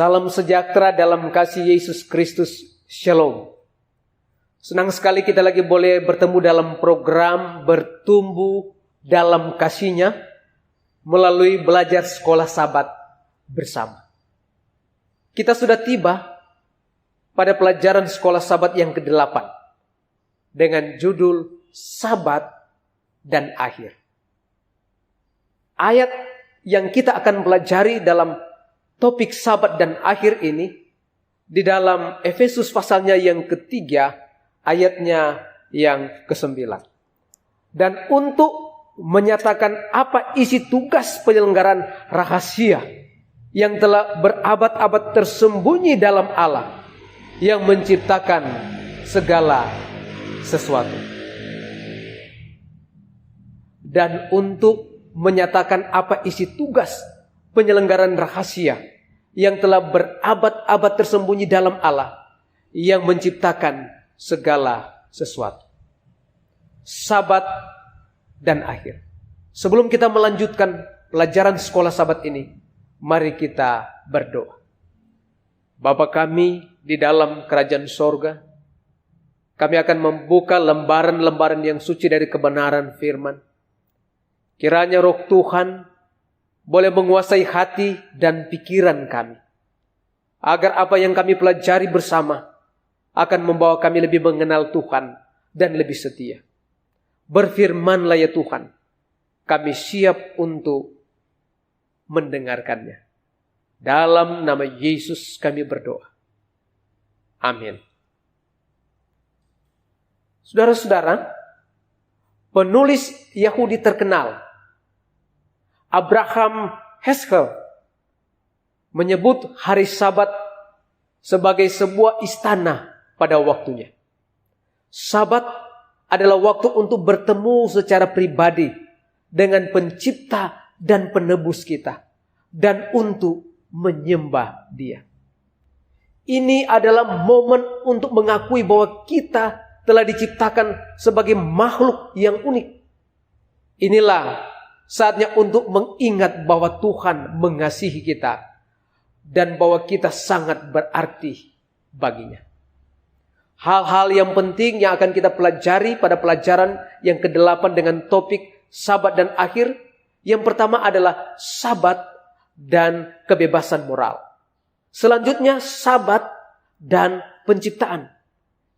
Salam sejahtera dalam kasih Yesus Kristus. Shalom. Senang sekali kita lagi boleh bertemu dalam program Bertumbuh dalam Kasih-Nya melalui belajar sekolah Sabat bersama. Kita sudah tiba pada pelajaran sekolah Sabat yang ke-8 dengan judul Sabat dan Akhir. Ayat yang kita akan pelajari dalam topik Sabat dan Akhir ini di dalam Efesus pasalnya yang ketiga, ayatnya yang ke-9. Dan untuk menyatakan apa isi tugas penyelenggaraan rahasia yang telah berabad-abad tersembunyi dalam Allah yang menciptakan segala sesuatu. Dan untuk menyatakan apa isi tugas penyelenggaraan rahasia yang telah berabad-abad tersembunyi dalam Allah yang menciptakan segala sesuatu. Sabat dan akhir. Sebelum kita melanjutkan pelajaran sekolah Sabat ini, mari kita berdoa. Bapa kami di dalam kerajaan sorga, kami akan membuka lembaran-lembaran yang suci dari kebenaran firman. Kiranya Roh Tuhan boleh menguasai hati dan pikiran kami, agar apa yang kami pelajari bersama akan membawa kami lebih mengenal Tuhan dan lebih setia. Berfirmanlah ya Tuhan, kami siap untuk mendengarkannya. Dalam nama Yesus kami berdoa. Amin. Saudara-saudara, penulis Yahudi terkenal Abraham Heschel menyebut hari Sabat sebagai sebuah istana pada waktunya. Sabat adalah waktu untuk bertemu secara pribadi dengan pencipta dan penebus kita dan untuk menyembah Dia. Ini adalah momen untuk mengakui bahwa kita telah diciptakan sebagai makhluk yang unik. Inilah saatnya untuk mengingat bahwa Tuhan mengasihi kita dan bahwa kita sangat berarti baginya. Hal-hal yang penting yang akan kita pelajari pada pelajaran yang ke-8 dengan topik Sabat dan Akhir. Yang pertama adalah Sabat dan kebebasan moral. Selanjutnya Sabat dan penciptaan.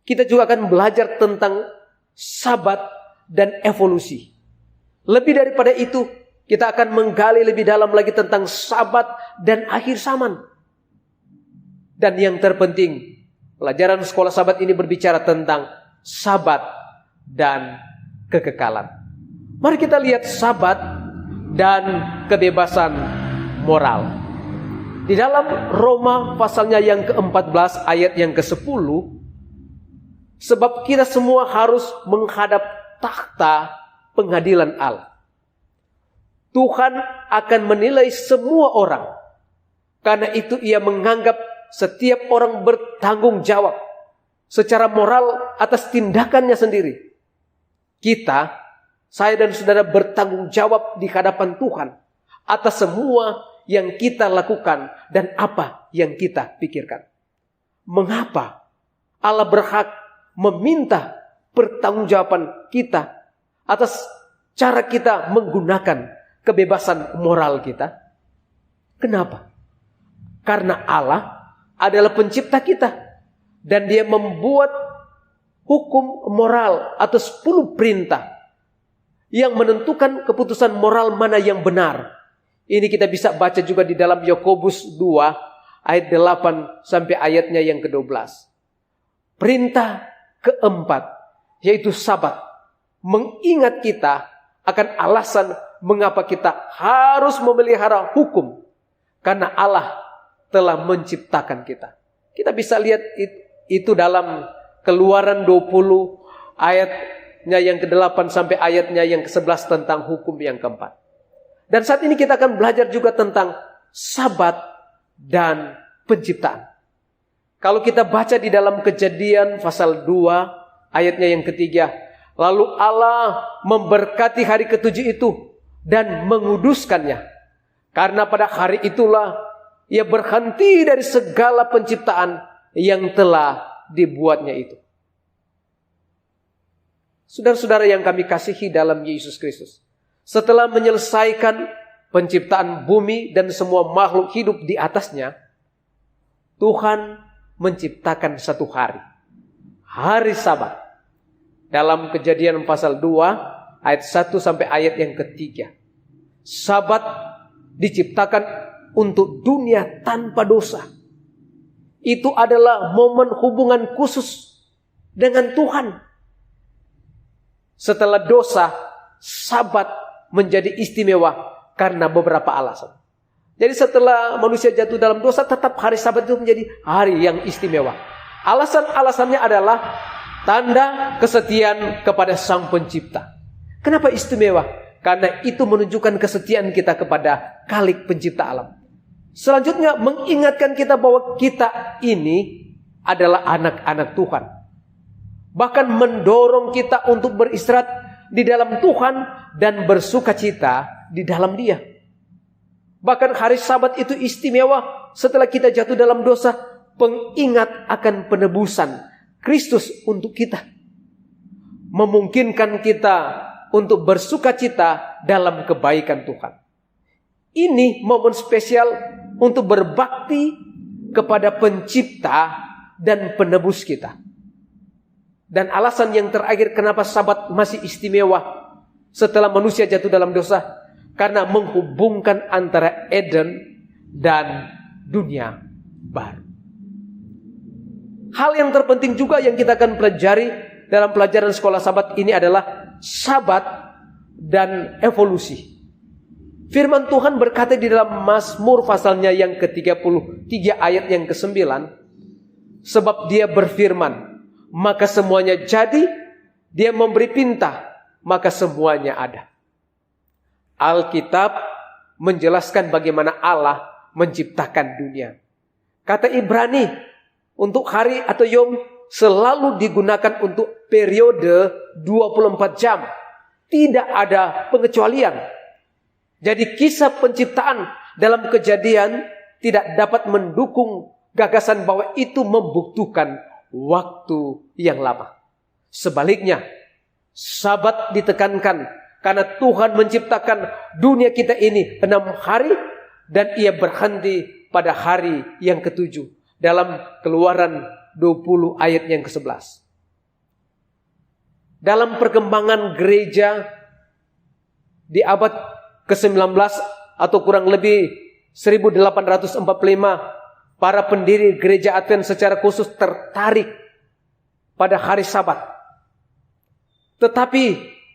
Kita juga akan belajar tentang Sabat dan evolusi. Lebih daripada itu, kita akan menggali lebih dalam lagi tentang Sabat dan akhir zaman. Dan yang terpenting, pelajaran sekolah Sabat ini berbicara tentang Sabat dan kekekalan. Mari kita lihat Sabat dan kebebasan moral. Di dalam Roma pasalnya yang ke-14 ayat yang ke-10, sebab kita semua harus menghadap takhta pengadilan Allah. Tuhan akan menilai semua orang. Karena itu ia menganggap setiap orang bertanggung jawab secara moral atas tindakannya sendiri. Kita, saya dan saudara bertanggung jawab di hadapan Tuhan atas semua yang kita lakukan dan apa yang kita pikirkan. Mengapa Allah berhak meminta pertanggungjawaban kita atas cara kita menggunakan kebebasan moral kita? Kenapa? Karena Allah adalah pencipta kita dan Dia membuat hukum moral atau 10 perintah yang menentukan keputusan moral mana yang benar. Ini kita bisa baca juga di dalam Yakobus 2 ayat 8 sampai ayatnya yang ke-12. Perintah keempat yaitu Sabat mengingat kita akan alasan mengapa kita harus memelihara hukum. Karena Allah telah menciptakan kita. Kita bisa lihat itu dalam Keluaran 20 ayatnya yang ke-8 sampai ayatnya yang ke-11 tentang hukum yang keempat. Dan saat ini kita akan belajar juga tentang Sabat dan penciptaan. Kalau kita baca di dalam Kejadian pasal 2 ayatnya yang ketiga, lalu Allah memberkati hari ke-7 itu dan menguduskannya. Karena pada hari itulah ia berhenti dari segala penciptaan yang telah dibuatnya itu. Saudara-saudara yang kami kasihi dalam Yesus Kristus, setelah menyelesaikan penciptaan bumi dan semua makhluk hidup di atasnya, Tuhan menciptakan satu hari, hari Sabat. Dalam Kejadian pasal 2 ayat 1 sampai ayat yang ketiga. Sabat diciptakan untuk dunia tanpa dosa. Itu adalah momen hubungan khusus dengan Tuhan. Setelah dosa, Sabat menjadi istimewa karena beberapa alasan. Jadi setelah manusia jatuh dalam dosa, tetap hari Sabat itu menjadi hari yang istimewa. Alasannya adalah tanda kesetiaan kepada Sang Pencipta. Kenapa istimewa? Karena itu menunjukkan kesetiaan kita kepada Khalik Pencipta alam. Selanjutnya mengingatkan kita bahwa kita ini adalah anak-anak Tuhan. Bahkan mendorong kita untuk beristirahat di dalam Tuhan dan bersukacita di dalam Dia. Bahkan hari Sabat itu istimewa setelah kita jatuh dalam dosa, pengingat akan penebusan Kristus untuk kita. Memungkinkan kita untuk bersukacita dalam kebaikan Tuhan. Ini momen spesial untuk berbakti kepada Pencipta dan Penebus kita. Dan alasan yang terakhir kenapa Sabat masih istimewa setelah manusia jatuh dalam dosa, karena menghubungkan antara Eden dan dunia baru. Hal yang terpenting juga yang kita akan pelajari dalam pelajaran sekolah Sabat ini adalah Sabat dan evolusi. Firman Tuhan berkata di dalam Mazmur pasalnya yang ke-33 ayat yang ke-9, sebab Dia berfirman, maka semuanya jadi, Dia memberi perintah, maka semuanya ada. Alkitab menjelaskan bagaimana Allah menciptakan dunia. Kata Ibrani untuk hari atau yom selalu digunakan untuk periode 24 jam. Tidak ada pengecualian. Jadi kisah penciptaan dalam Kejadian tidak dapat mendukung gagasan bahwa itu membutuhkan waktu yang lama. Sebaliknya, Sabat ditekankan karena Tuhan menciptakan dunia kita ini 6 hari dan Ia berhenti pada hari yang ke-7 dalam Keluaran 20 ayat yang ke-11. Dalam perkembangan gereja di abad ke-19 atau kurang lebih 1845, para pendiri gereja Advent secara khusus tertarik pada hari Sabat. Tetapi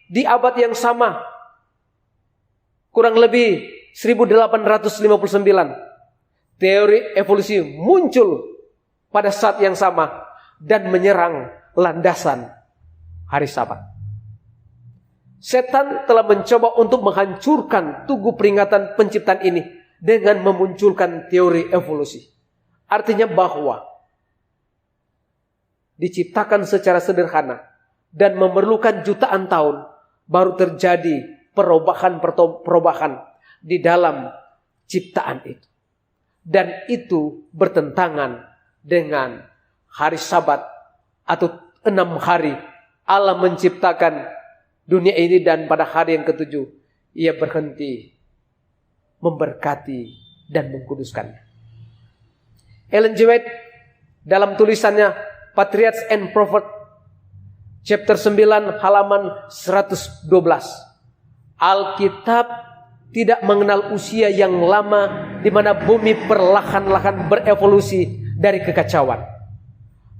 di abad yang sama, kurang lebih 1859, teori evolusi muncul pada saat yang sama dan menyerang landasan hari Sabat. Setan telah mencoba untuk menghancurkan tugu peringatan penciptaan ini dengan memunculkan teori evolusi. Artinya bahwa diciptakan secara sederhana dan memerlukan jutaan tahun baru terjadi perubahan di dalam ciptaan itu. Dan itu bertentangan dengan hari Sabat atau 6 hari Allah menciptakan dunia ini, dan pada hari yang ke-7 Ia berhenti memberkati dan mengkuduskannya. Ellen G. White dalam tulisannya Patriarchs and Prophets chapter 9 halaman 112, Alkitab tidak mengenal usia yang lama di mana bumi perlahan-lahan berevolusi dari kekacauan.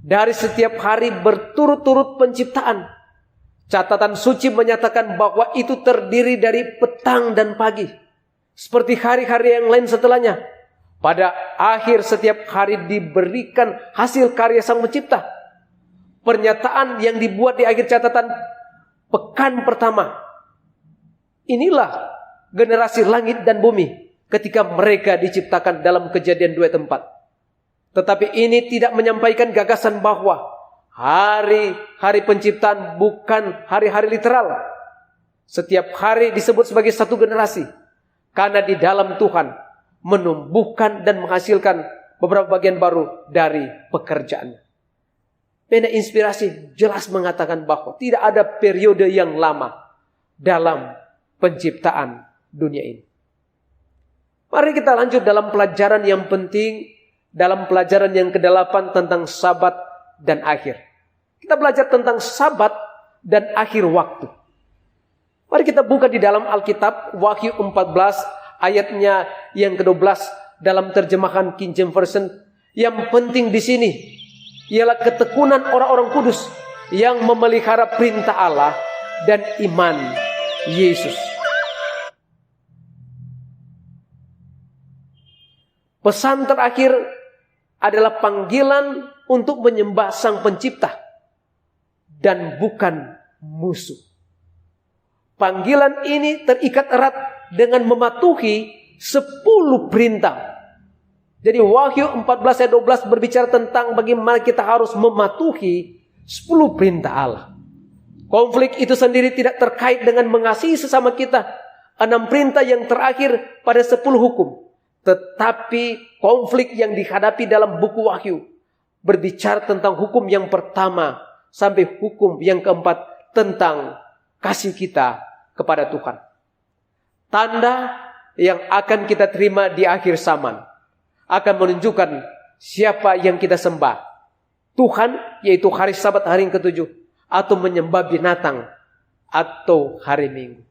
Dari setiap hari berturut-turut penciptaan, catatan suci menyatakan bahwa itu terdiri dari petang dan pagi, seperti hari-hari yang lain setelahnya. Pada akhir setiap hari diberikan hasil karya Sang Pencipta. Pernyataan yang dibuat di akhir catatan pekan pertama. Inilah generasi langit dan bumi ketika mereka diciptakan dalam Kejadian 2 ayat 4. Tetapi ini tidak menyampaikan gagasan bahwa hari-hari penciptaan bukan hari-hari literal. Setiap hari disebut sebagai satu generasi. Karena di dalam Tuhan, menumbuhkan dan menghasilkan beberapa bagian baru dari pekerjaannya. Pena inspirasi jelas mengatakan bahwa tidak ada periode yang lama dalam penciptaan dunia ini. Mari kita lanjut dalam pelajaran yang penting, dalam pelajaran yang ke-8 tentang Sabat dan akhir. Kita belajar tentang Sabat dan akhir waktu. Mari kita buka di dalam Alkitab, Wahyu 14 ayatnya yang ke-12 dalam terjemahan King James Version. Yang penting di sini ialah ketekunan orang-orang kudus yang memelihara perintah Allah dan iman Yesus. Pesan terakhir adalah panggilan untuk menyembah Sang Pencipta dan bukan musuh. Panggilan ini terikat erat dengan mematuhi 10 perintah. Jadi Wahyu 14 ayat 12 berbicara tentang bagaimana kita harus mematuhi 10 perintah Allah. Konflik itu sendiri tidak terkait dengan mengasihi sesama kita. 6 perintah yang terakhir pada 10 hukum. Tetapi konflik yang dihadapi dalam buku Wahyu berbicara tentang hukum yang pertama sampai hukum yang keempat tentang kasih kita kepada Tuhan. Tanda yang akan kita terima di akhir zaman akan menunjukkan siapa yang kita sembah. Tuhan, yaitu hari Sabat, hari yang ke-7, atau menyembah binatang atau hari Minggu.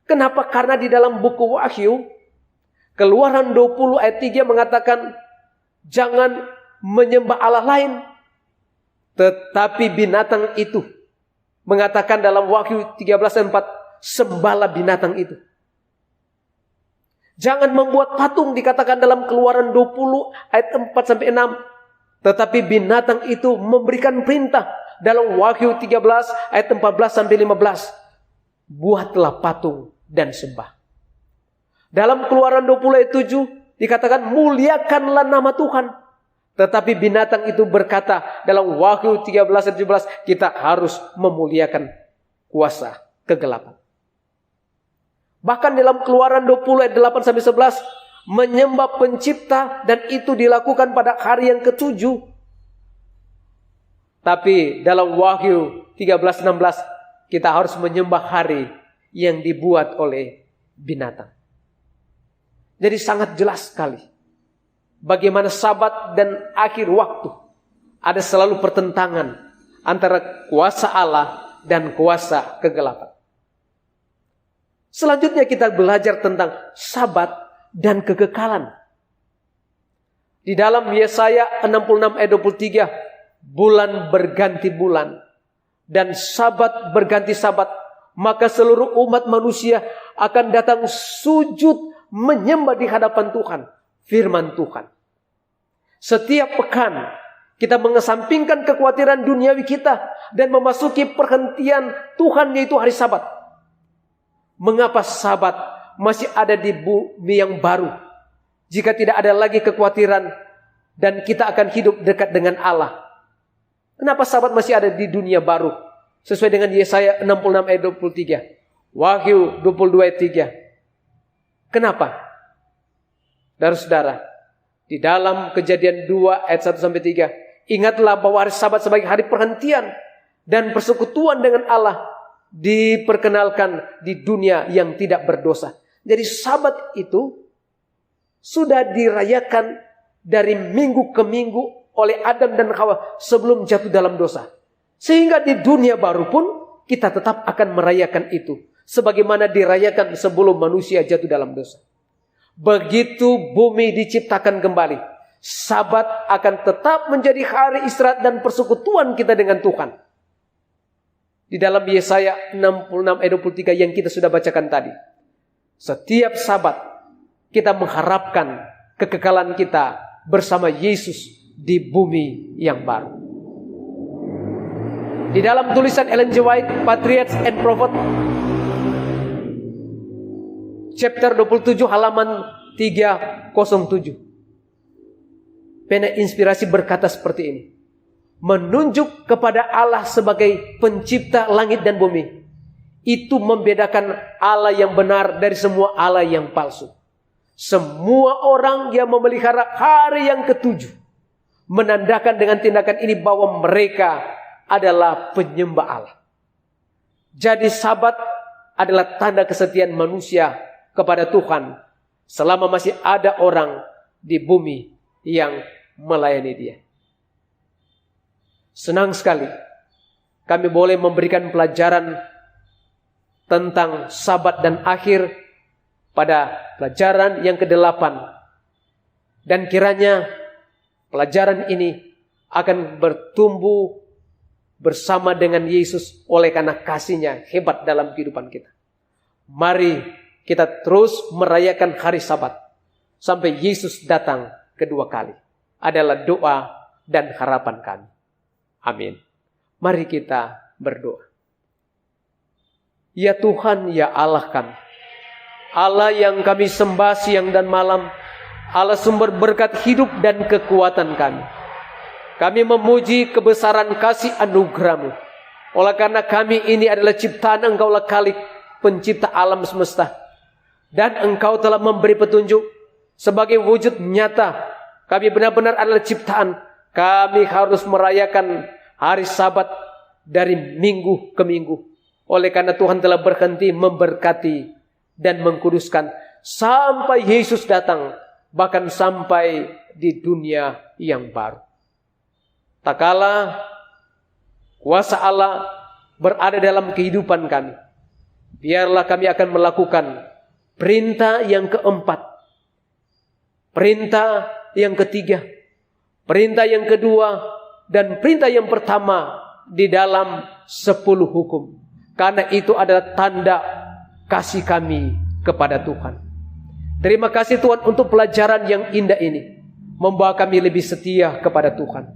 Kenapa? Karena di dalam buku Wahyu, Keluaran 20 ayat 3 mengatakan, jangan menyembah Allah lain, tetapi binatang itu. Mengatakan dalam Wahyu 13 ayat 4, sembahlah binatang itu. Jangan membuat patung, dikatakan dalam Keluaran 20 ayat 4 sampai 6. Tetapi binatang itu memberikan perintah dalam Wahyu 13 ayat 14 sampai 15. Buatlah patung dan sembah. Dalam Keluaran 20 ayat 7 dikatakan muliakanlah nama Tuhan. Tetapi binatang itu berkata dalam Wahyu 13 ayat 17, kita harus memuliakan kuasa kegelapan. Bahkan dalam Keluaran 20 ayat 8 sampai 11 menyembah Pencipta, dan itu dilakukan pada hari yang ke-7. Tapi dalam Wahyu 13-16 kita harus menyembah hari yang dibuat oleh binatang. Jadi sangat jelas sekali bagaimana Sabat dan akhir waktu ada selalu pertentangan antara kuasa Allah dan kuasa kegelapan. Selanjutnya kita belajar tentang Sabat dan kekekalan. Di dalam Yesaya 66 ayat 23, bulan berganti bulan dan Sabat berganti Sabat, maka seluruh umat manusia akan datang sujud menyembah di hadapan Tuhan. Firman Tuhan. Setiap pekan kita mengesampingkan kekhawatiran duniawi kita dan memasuki perhentian Tuhan, yaitu hari Sabat. Mengapa Sabat masih ada di bumi yang baru? Jika tidak ada lagi kekhawatiran dan kita akan hidup dekat dengan Allah. Kenapa Sabat masih ada di dunia baru? Sesuai dengan Yesaya 66 ayat 23. Wahyu 22 ayat 3. Kenapa? Saudara-saudara, di dalam Kejadian 2 ayat 1 sampai 3, ingatlah bahwa hari Sabat sebagai hari perhentian dan persekutuan dengan Allah diperkenalkan di dunia yang tidak berdosa. Jadi Sabat itu sudah dirayakan dari minggu ke minggu oleh Adam dan Hawa sebelum jatuh dalam dosa. Sehingga di dunia baru pun kita tetap akan merayakan itu, sebagaimana dirayakan sebelum manusia jatuh dalam dosa. Begitu bumi diciptakan kembali, Sabat akan tetap menjadi hari istirahat dan persekutuan kita dengan Tuhan. Di dalam Yesaya 66 ayat 23 yang kita sudah bacakan tadi. Setiap Sabat kita mengharapkan kekekalan kita bersama Yesus di bumi yang baru. Di dalam tulisan Ellen G. White, Patriots and Prophets, chapter 27 halaman 307. Pena inspirasi berkata seperti ini. Menunjuk kepada Allah sebagai pencipta langit dan bumi, itu membedakan Allah yang benar dari semua Allah yang palsu. Semua orang yang memelihara hari yang ketujuh menandakan dengan tindakan ini bahwa mereka adalah penyembah Allah. Jadi Sabat adalah tanda kesetiaan manusia kepada Tuhan selama masih ada orang di bumi yang melayani Dia. Senang sekali kami boleh memberikan pelajaran tentang Sabat dan akhir pada pelajaran yang ke-8. Dan kiranya pelajaran ini akan bertumbuh bersama dengan Yesus oleh karena kasih-Nya hebat dalam kehidupan kita. Mari kita terus merayakan hari Sabat sampai Yesus datang kedua kali. Adalah doa dan harapan kami. Amin. Mari kita berdoa. Ya Tuhan, ya Allah kami, Allah yang kami sembah siang dan malam, Allah sumber berkat hidup dan kekuatan kami. Kami memuji kebesaran kasih anugerah-Mu. Oleh karena kami ini adalah ciptaan Engkau-lah Khalik, pencipta alam semesta. Dan Engkau telah memberi petunjuk sebagai wujud nyata. Kami benar-benar adalah ciptaan. Kami harus merayakan hari Sabat dari minggu ke minggu. Oleh karena Tuhan telah berhenti memberkati dan mengkuduskan sampai Yesus datang, bahkan sampai di dunia yang baru. Tak kala kuasa Allah berada dalam kehidupan kami, biarlah kami akan melakukan perintah yang keempat, perintah yang ketiga, perintah yang kedua, dan perintah yang pertama di dalam 10 hukum. Karena itu adalah tanda kasih kami kepada Tuhan. Terima kasih Tuhan untuk pelajaran yang indah ini, membawa kami lebih setia kepada Tuhan.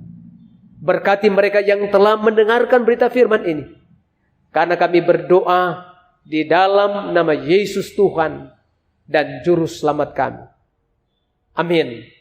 Berkati mereka yang telah mendengarkan berita firman ini. Karena kami berdoa di dalam nama Yesus Tuhan dan Juru Selamat kami. Amin.